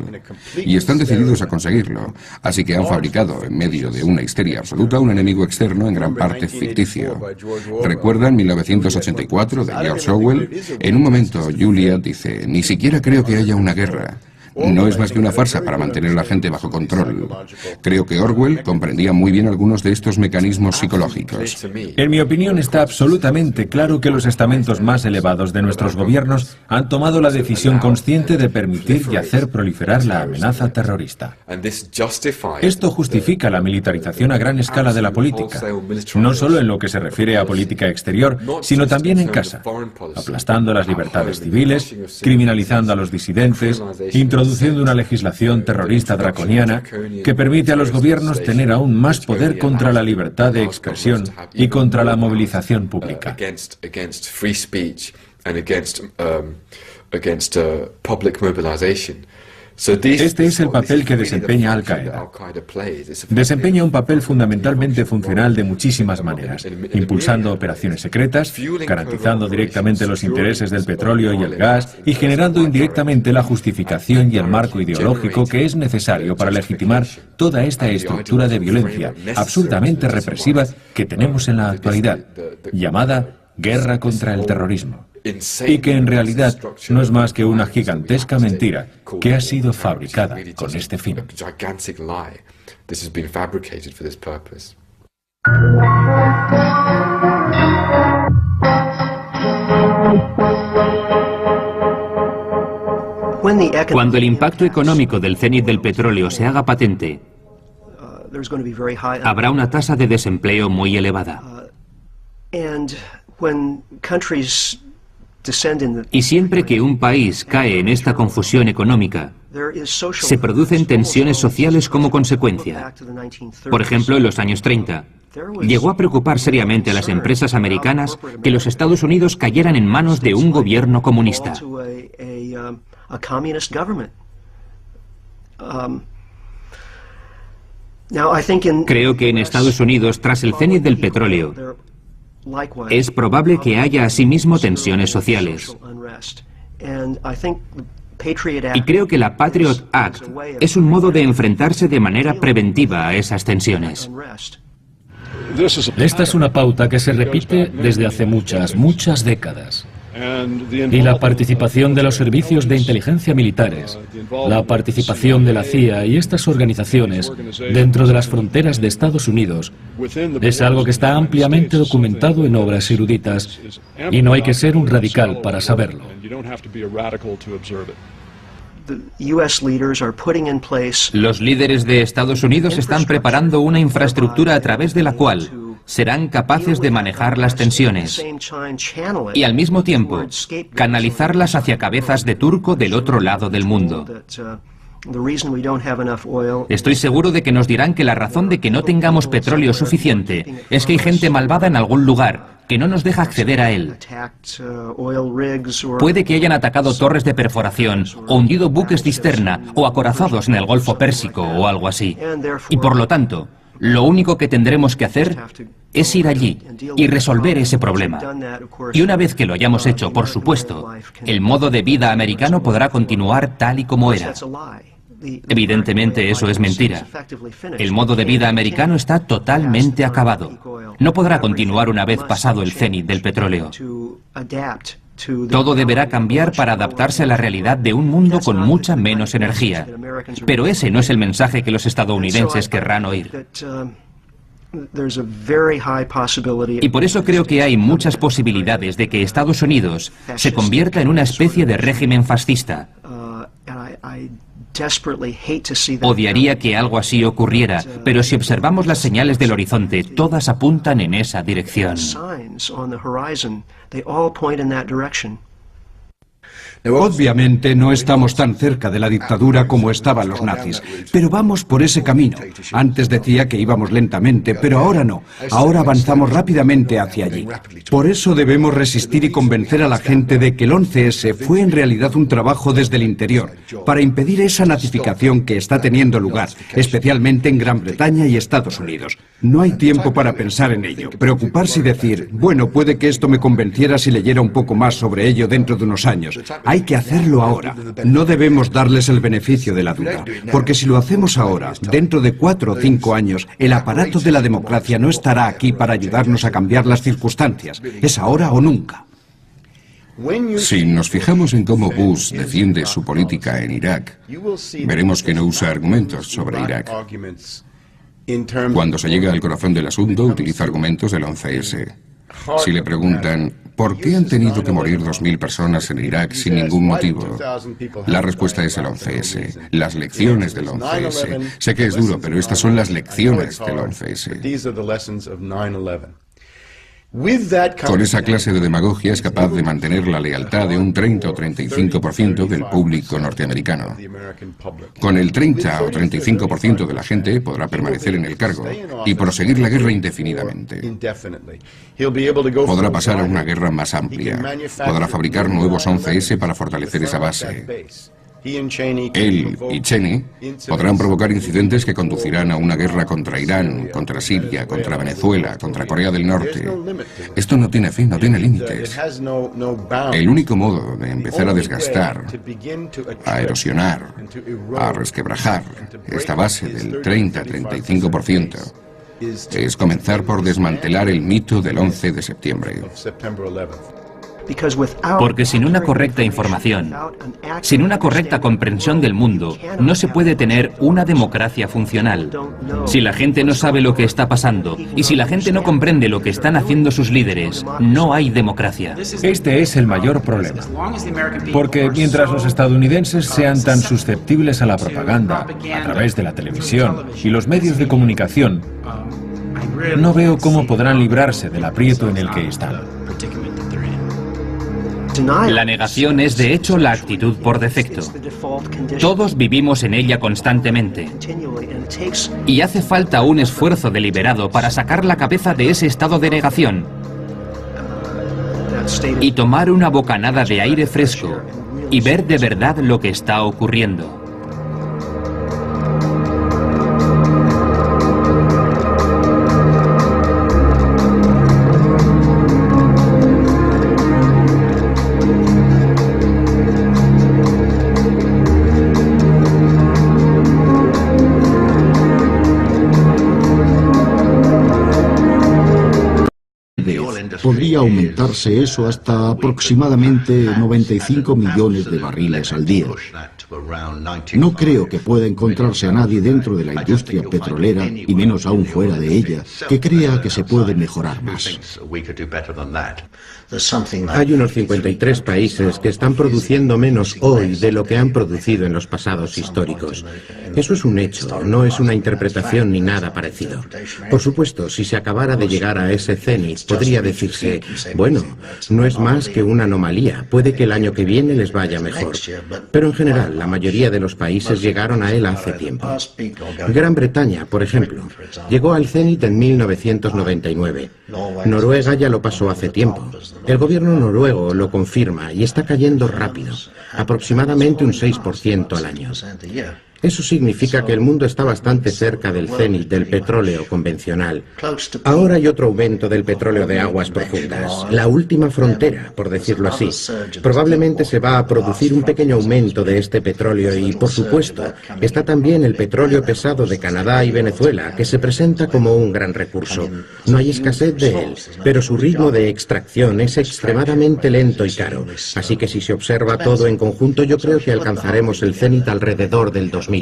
Y están decididos a conseguirlo, así que han fabricado, en medio de una histeria absoluta, un enemigo externo en gran parte ficticio. ¿Recuerdan 1984 de George Orwell? En un momento, Julia dice, ni siquiera creo que haya una guerra. No es más que una farsa para mantener a la gente bajo control. Creo que Orwell comprendía muy bien algunos de estos mecanismos psicológicos. En mi opinión, está absolutamente claro que los estamentos más elevados de nuestros gobiernos han tomado la decisión consciente de permitir y hacer proliferar la amenaza terrorista. Esto justifica la militarización a gran escala de la política, no solo en lo que se refiere a política exterior, sino también en casa, aplastando las libertades civiles, criminalizando a los disidentes, introduciendo una legislación terrorista draconiana que permite a los gobiernos tener aún más poder contra la libertad de expresión y contra la movilización pública. Este es el papel que desempeña Al-Qaeda. Desempeña un papel fundamentalmente funcional de muchísimas maneras, impulsando operaciones secretas, garantizando directamente los intereses del petróleo y el gas y generando indirectamente la justificación y el marco ideológico que es necesario para legitimar toda esta estructura de violencia absurdamente represiva que tenemos en la actualidad, llamada guerra contra el terrorismo. Y que en realidad no es más que una gigantesca mentira que ha sido fabricada con este fin. Cuando el impacto económico del cenit del petróleo se haga patente, habrá una tasa de desempleo muy elevada. Y siempre que un país cae en esta confusión económica, se producen tensiones sociales como consecuencia. Por ejemplo, en los años 30, llegó a preocupar seriamente a las empresas americanas que los Estados Unidos cayeran en manos de un gobierno comunista. Creo que en Estados Unidos, tras el cenit del petróleo, es probable que haya asimismo tensiones sociales. Y creo que la Patriot Act es un modo de enfrentarse de manera preventiva a esas tensiones. Esta es una pauta que se repite desde hace muchas décadas. Y la participación de los servicios de inteligencia militares, la participación de la CIA y estas organizaciones dentro de las fronteras de Estados Unidos es algo que está ampliamente documentado en obras eruditas y no hay que ser un radical para saberlo. Los líderes de Estados Unidos están preparando una infraestructura a través de la cual serán capaces de manejar las tensiones y al mismo tiempo canalizarlas hacia cabezas de turco del otro lado del mundo. Estoy seguro de que nos dirán que la razón de que no tengamos petróleo suficiente es que hay gente malvada en algún lugar que no nos deja acceder a él. Puede que hayan atacado torres de perforación o hundido buques cisterna o acorazados en el Golfo Pérsico o algo así. Y por lo tanto, lo único que tendremos que hacer es ir allí y resolver ese problema. Y una vez que lo hayamos hecho, por supuesto, el modo de vida americano podrá continuar tal y como era. Evidentemente eso es mentira. El modo de vida americano está totalmente acabado. No podrá continuar una vez pasado el cenit del petróleo. Todo deberá cambiar para adaptarse a la realidad de un mundo con mucha menos energía. Pero ese no es el mensaje que los estadounidenses querrán oír. Y por eso creo que hay muchas posibilidades de que Estados Unidos se convierta en una especie de régimen fascista. Odiaría que algo así ocurriera, pero si observamos las señales del horizonte, todas apuntan en esa dirección. Obviamente no estamos tan cerca de la dictadura como estaban los nazis, pero vamos por ese camino. Antes decía que íbamos lentamente, pero ahora no. Ahora avanzamos rápidamente hacia allí. Por eso debemos resistir y convencer a la gente de que el 11S fue en realidad un trabajo desde el interior, para impedir esa nazificación que está teniendo lugar, especialmente en Gran Bretaña y Estados Unidos. No hay tiempo para pensar en ello, preocuparse y decir, bueno, puede que esto me convenciera si leyera un poco más sobre ello dentro de unos años. Hay que hacerlo ahora. No debemos darles el beneficio de la duda, porque si lo hacemos ahora, dentro de 4 o 5 años, el aparato de la democracia no estará aquí para ayudarnos a cambiar las circunstancias. Es ahora o nunca. Si nos fijamos en cómo Bush defiende su política en Irak, veremos que no usa argumentos sobre Irak. Cuando se llega al corazón del asunto, utiliza argumentos del 11S. Si le preguntan, ¿por qué han tenido que morir 2.000 personas en Irak sin ningún motivo? La respuesta es el 11S, las lecciones del 11S. Sé que es duro, pero estas son las lecciones del 11S. Con esa clase de demagogia es capaz de mantener la lealtad de un 30 o 35% del público norteamericano. Con el 30 o 35% de la gente podrá permanecer en el cargo y proseguir la guerra indefinidamente. Podrá pasar a una guerra más amplia. Podrá fabricar nuevos 11S para fortalecer esa base. Él y Cheney podrán provocar incidentes que conducirán a una guerra contra Irán, contra Siria, contra Venezuela, contra Corea del Norte. Esto no tiene fin, no tiene límites. El único modo de empezar a desgastar, a erosionar, a resquebrajar esta base del 30-35% es comenzar por desmantelar el mito del 11 de septiembre. Porque sin una correcta información, sin una correcta comprensión del mundo, no se puede tener una democracia funcional. Si la gente no sabe lo que está pasando y si la gente no comprende lo que están haciendo sus líderes, no hay democracia. Este es el mayor problema. Porque mientras los estadounidenses sean tan susceptibles a la propaganda a través de la televisión y los medios de comunicación, no veo cómo podrán librarse del aprieto en el que están. La negación es de hecho la actitud por defecto. Todos vivimos en ella constantemente. Y hace falta un esfuerzo deliberado para sacar la cabeza de ese estado de negación y tomar una bocanada de aire fresco y ver de verdad lo que está ocurriendo. Podría aumentarse eso hasta aproximadamente 95 millones de barriles al día. No creo que pueda encontrarse a nadie dentro de la industria petrolera, y menos aún fuera de ella, que crea que se puede mejorar más. Hay unos 53 países que están produciendo menos hoy de lo que han producido en los pasados históricos. Eso es un hecho, no es una interpretación ni nada parecido. Por supuesto, si se acabara de llegar a ese cenit, podría decirse, bueno, no es más que una anomalía, puede que el año que viene les vaya mejor. Pero en general, la mayoría de los países llegaron a él hace tiempo. Gran Bretaña, por ejemplo, llegó al cenit en 1999. Noruega ya lo pasó hace tiempo. El gobierno noruego lo confirma y está cayendo rápido, aproximadamente un 6% al año. Eso significa que el mundo está bastante cerca del cenit del petróleo convencional. Ahora hay otro aumento del petróleo de aguas profundas, la última frontera, por decirlo así. Probablemente se va a producir un pequeño aumento de este petróleo y, por supuesto, está también el petróleo pesado de Canadá y Venezuela, que se presenta como un gran recurso. No hay escasez de él, pero su ritmo de extracción es extremadamente lento y caro. Así que si se observa todo en conjunto, yo creo que alcanzaremos el cenit alrededor del 2010.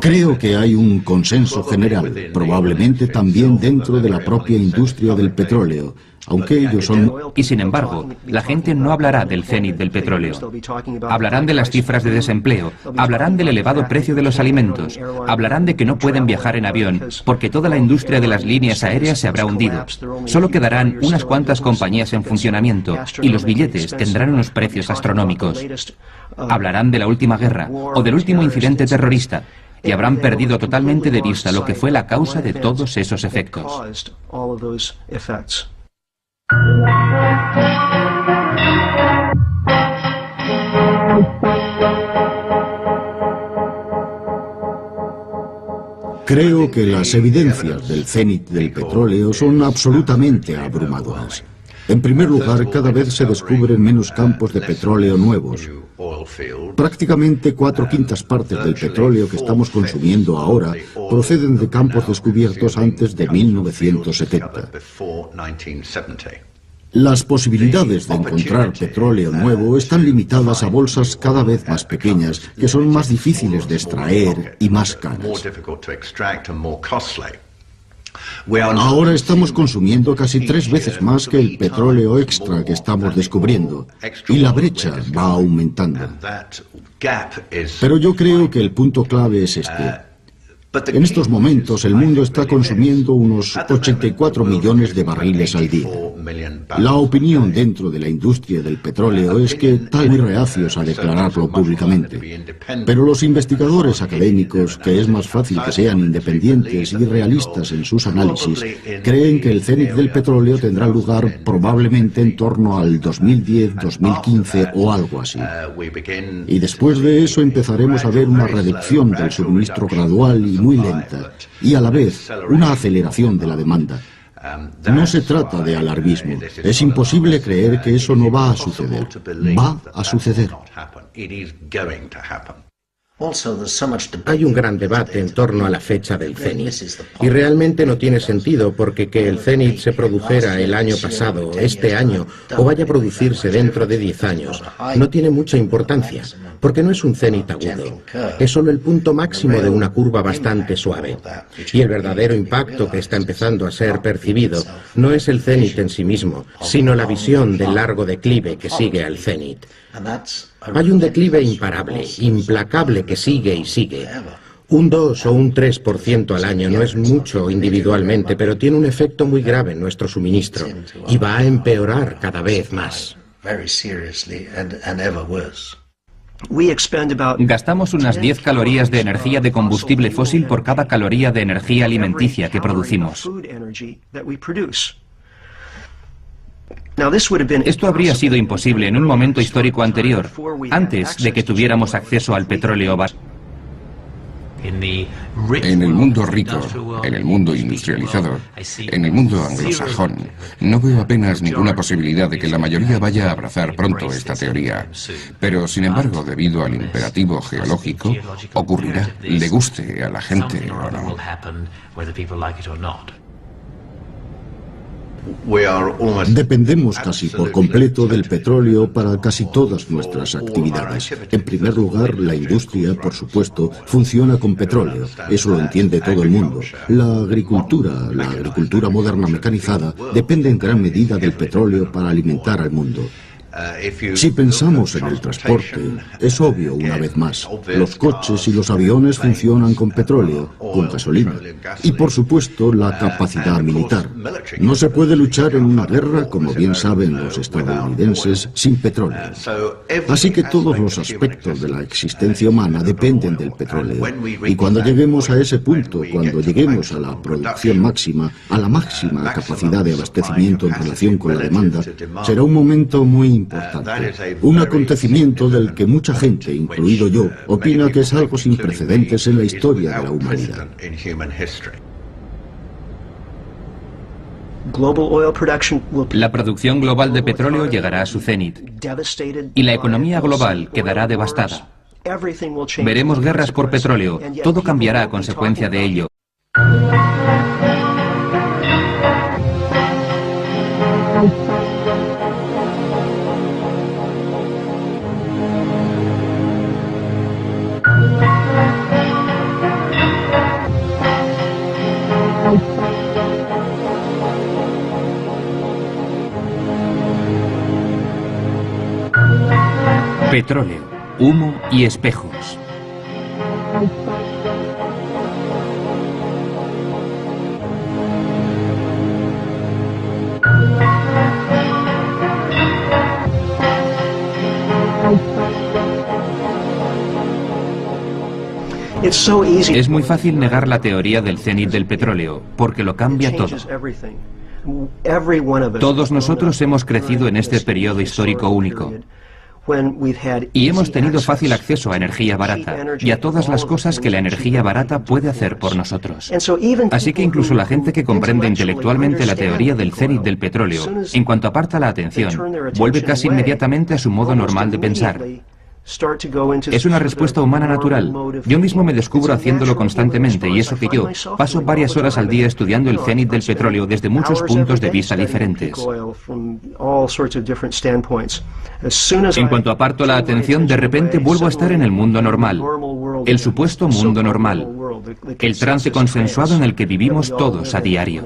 Creo que hay un consenso general, probablemente también dentro de la propia industria del petróleo, aunque ellos son... Y sin embargo, la gente no hablará del cenit del petróleo. Hablarán de las cifras de desempleo, hablarán del elevado precio de los alimentos, hablarán de que no pueden viajar en avión, porque toda la industria de las líneas aéreas se habrá hundido. Solo quedarán unas cuantas compañías en funcionamiento, y los billetes tendrán unos precios astronómicos. Hablarán de la última guerra, o del último incidente terrorista, y habrán perdido totalmente de vista lo que fue la causa de todos esos efectos. Creo que las evidencias del cenit del petróleo son absolutamente abrumadoras. En primer lugar, cada vez se descubren menos campos de petróleo nuevos. Prácticamente 4/5 partes del petróleo que estamos consumiendo ahora proceden de campos descubiertos antes de 1970. Las posibilidades de encontrar petróleo nuevo están limitadas a bolsas cada vez más pequeñas, que son más difíciles de extraer y más caras. Ahora estamos consumiendo casi 3 veces más que el petróleo extra que estamos descubriendo, y la brecha va aumentando. Pero yo creo que el punto clave es este. En estos momentos el mundo está consumiendo unos 84 millones de barriles al día. La opinión dentro de la industria del petróleo es que están muy reacios a declararlo públicamente. Pero los investigadores académicos, que es más fácil que sean independientes y realistas en sus análisis, creen que el cenit del petróleo tendrá lugar probablemente en torno al 2010, 2015 o algo así. Y después de eso empezaremos a ver una reducción del suministro gradual y muy lenta, y a la vez una aceleración de la demanda. No se trata de alarmismo. Es imposible creer que eso no va a suceder. Va a suceder. Hay un gran debate en torno a la fecha del cenit, y realmente no tiene sentido porque que el cenit se produjera el año pasado, este año, o vaya a producirse dentro de 10 años, no tiene mucha importancia, porque no es un cenit agudo, es solo el punto máximo de una curva bastante suave. Y el verdadero impacto que está empezando a ser percibido no es el cenit en sí mismo, sino la visión del largo declive que sigue al cenit. Hay un declive imparable, implacable que sigue y sigue. Un 2 o un 3% al año no es mucho individualmente, pero tiene un efecto muy grave en nuestro suministro y va a empeorar cada vez más. Gastamos unas 10 calorías de energía de combustible fósil por cada caloría de energía alimenticia que producimos. Esto habría sido imposible en un momento histórico anterior, antes de que tuviéramos acceso al petróleo barato. En el mundo rico, en el mundo industrializado, en el mundo anglosajón, no veo apenas ninguna posibilidad de que la mayoría vaya a abrazar pronto esta teoría. Pero, sin embargo, debido al imperativo geológico, ocurrirá, le guste a la gente o no. Dependemos casi por completo del petróleo para casi todas nuestras actividades. En primer lugar, la industria, por supuesto, funciona con petróleo. Eso lo entiende todo el mundo. La agricultura moderna mecanizada, depende en gran medida del petróleo para alimentar al mundo. Si pensamos en el transporte, es obvio una vez más, los coches y los aviones funcionan con petróleo, con gasolina. Y por supuesto la capacidad militar. No se puede luchar en una guerra, como bien saben los estadounidenses, sin petróleo. Así que todos los aspectos de la existencia humana dependen del petróleo. Y cuando lleguemos a ese punto, cuando lleguemos a la producción máxima, a la máxima capacidad de abastecimiento en relación con la demanda, será un momento muy importante, un acontecimiento del que mucha gente, incluido yo, opina que es algo sin precedentes en la historia de la humanidad. La producción global de petróleo llegará a su cenit y la economía global quedará devastada. Veremos guerras por petróleo, todo cambiará a consecuencia de ello. Petróleo, humo y espejos. Es muy fácil negar la teoría del cenit del petróleo, porque lo cambia todo. Todos nosotros hemos crecido en este periodo histórico único. Y hemos tenido fácil acceso a energía barata y a todas las cosas que la energía barata puede hacer por nosotros. Así que incluso la gente que comprende intelectualmente la teoría del cenit del petróleo, en cuanto aparta la atención, vuelve casi inmediatamente a su modo normal de pensar. Es una respuesta humana natural. Yo mismo me descubro haciéndolo constantemente, y eso que yo paso varias horas al día estudiando el cenit del petróleo desde muchos puntos de vista diferentes. En cuanto aparto la atención, de repente vuelvo a estar en el mundo normal, el supuesto mundo normal, el trance consensuado en el que vivimos todos a diario.